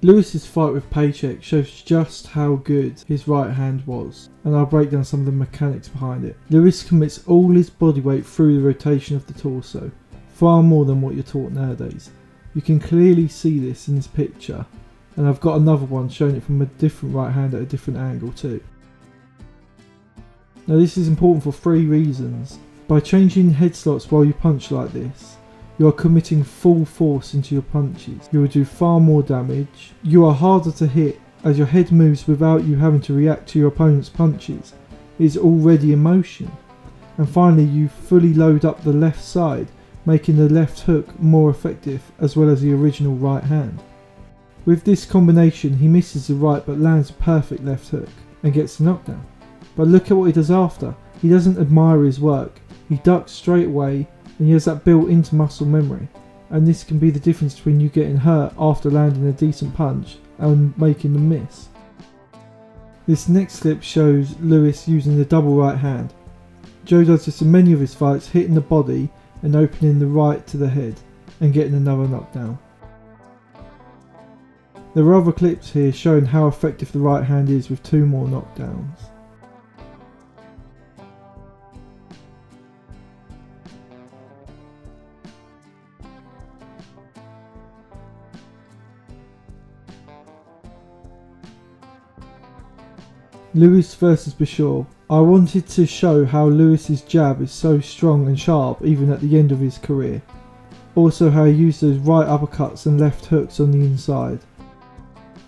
Lewis's fight with Paychek shows just how good his right hand was, and I'll break down some of the mechanics behind it. Lewis commits all his body weight through the rotation of the torso, far more than what you're taught nowadays. You can clearly see this in this picture, and I've got another one showing it from a different right hand at a different angle too. Now this is important for 3 reasons. By changing head slots while you punch like this, you are committing full force into your punches. You will do far more damage. You are harder to hit as your head moves without you having to react to your opponent's punches. It is already in motion. And finally, you fully load up the left side, making the left hook more effective as well as the original right hand. With this combination, he misses the right but lands a perfect left hook and gets the knockdown. But look at what he does after. He doesn't admire his work. He ducks straight away, and he has that built into muscle memory, and this can be the difference between you getting hurt after landing a decent punch and making them miss. This next clip shows Lewis using the double right hand. Joe does this in many of his fights, hitting the body and opening the right to the head and getting another knockdown. There are other clips here showing how effective the right hand is with 2 more knockdowns. Lewis versus Beshore. I wanted to show how Lewis's jab is so strong and sharp even at the end of his career. Also how he used those right uppercuts and left hooks on the inside.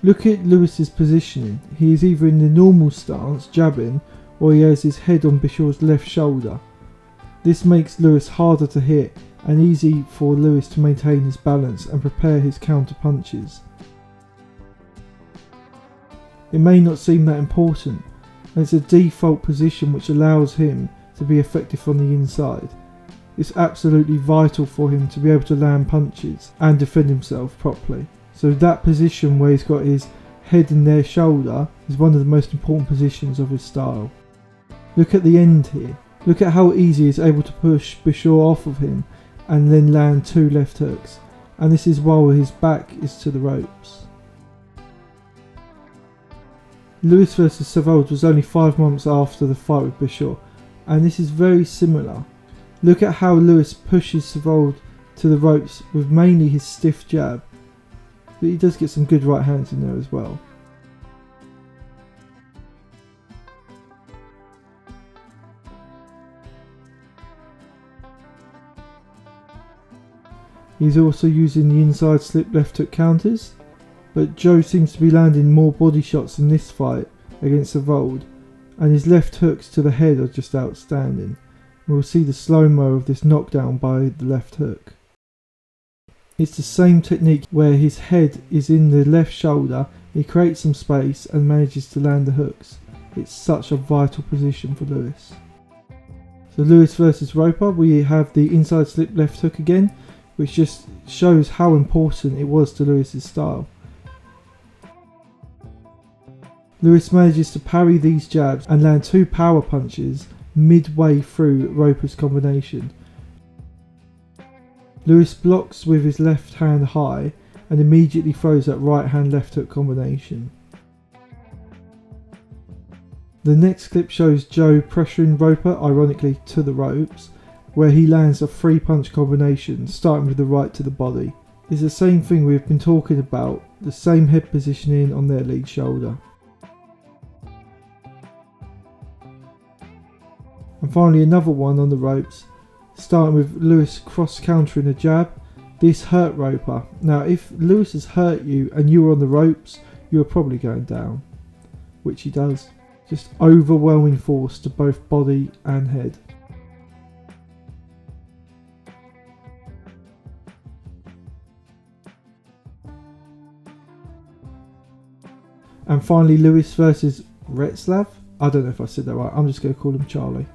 Look at Lewis's positioning. He is either in the normal stance, jabbing, or he has his head on Beshore's left shoulder. This makes Lewis harder to hit and easy for Lewis to maintain his balance and prepare his counter punches. It may not seem that important, and it's a default position which allows him to be effective on the inside. It's absolutely vital for him to be able to land punches and defend himself properly. So that position where he's got his head in their shoulder is one of the most important positions of his style. Look at the end here. Look at how easy he's able to push Beshore off of him and then land 2 left hooks. And this is while his back is to the ropes. Lewis vs Savold was only 5 months after the fight with Beshore, and this is very similar. Look at how Lewis pushes Savold to the ropes with mainly his stiff jab, but he does get some good right hands in there as well. He's also using the inside slip left hook counters, but Joe seems to be landing more body shots in this fight against Savold, and his left hooks to the head are just outstanding. We'll see the slow-mo of this knockdown by the left hook. It's the same technique where his head is in the left shoulder, he creates some space and manages to land the hooks. It's such a vital position for Lewis. So Lewis versus Roper, we have the inside slip left hook again, which just shows how important it was to Lewis's style. Lewis manages to parry these jabs and land 2 power punches midway through Roper's combination. Lewis blocks with his left hand high and immediately throws that right hand left hook combination. The next clip shows Joe pressuring Roper, ironically to the ropes, where he lands a 3-punch combination starting with the right to the body. It's the same thing we've been talking about, the same head positioning on their lead shoulder. And finally another one on the ropes, starting with Lewis cross countering a jab. This hurt Roper. Now if Lewis has hurt you and you were on the ropes, you are probably going down, which he does. Just overwhelming force to both body and head. And finally Lewis versus Retzlaff. I don't know if I said that right, I'm just going to call him Charley.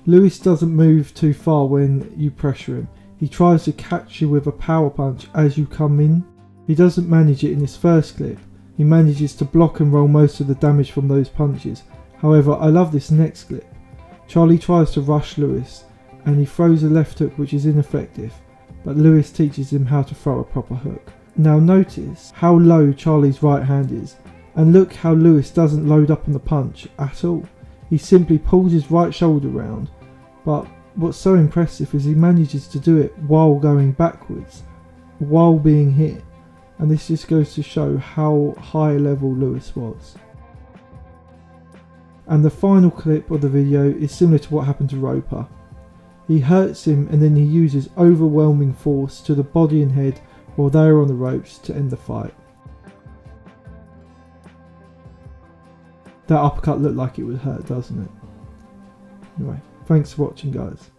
Lewis doesn't move too far when you pressure him. He tries to catch you with a power punch as you come in. He doesn't manage it in this first clip. He manages to block and roll most of the damage from those punches. However, I love this next clip. Charley tries to rush Lewis and he throws a left hook which is ineffective, but Lewis teaches him how to throw a proper hook. Now notice how low Charley's right hand is, and look how Lewis doesn't load up on the punch at all. He simply pulls his right shoulder round, but what's so impressive is he manages to do it while going backwards, while being hit, and this just goes to show how high level Lewis was. And the final clip of the video is similar to what happened to Roper. He hurts him and then he uses overwhelming force to the body and head while they are on the ropes to end the fight. That uppercut looked like it would hurt, doesn't it? Anyway, thanks for watching, guys.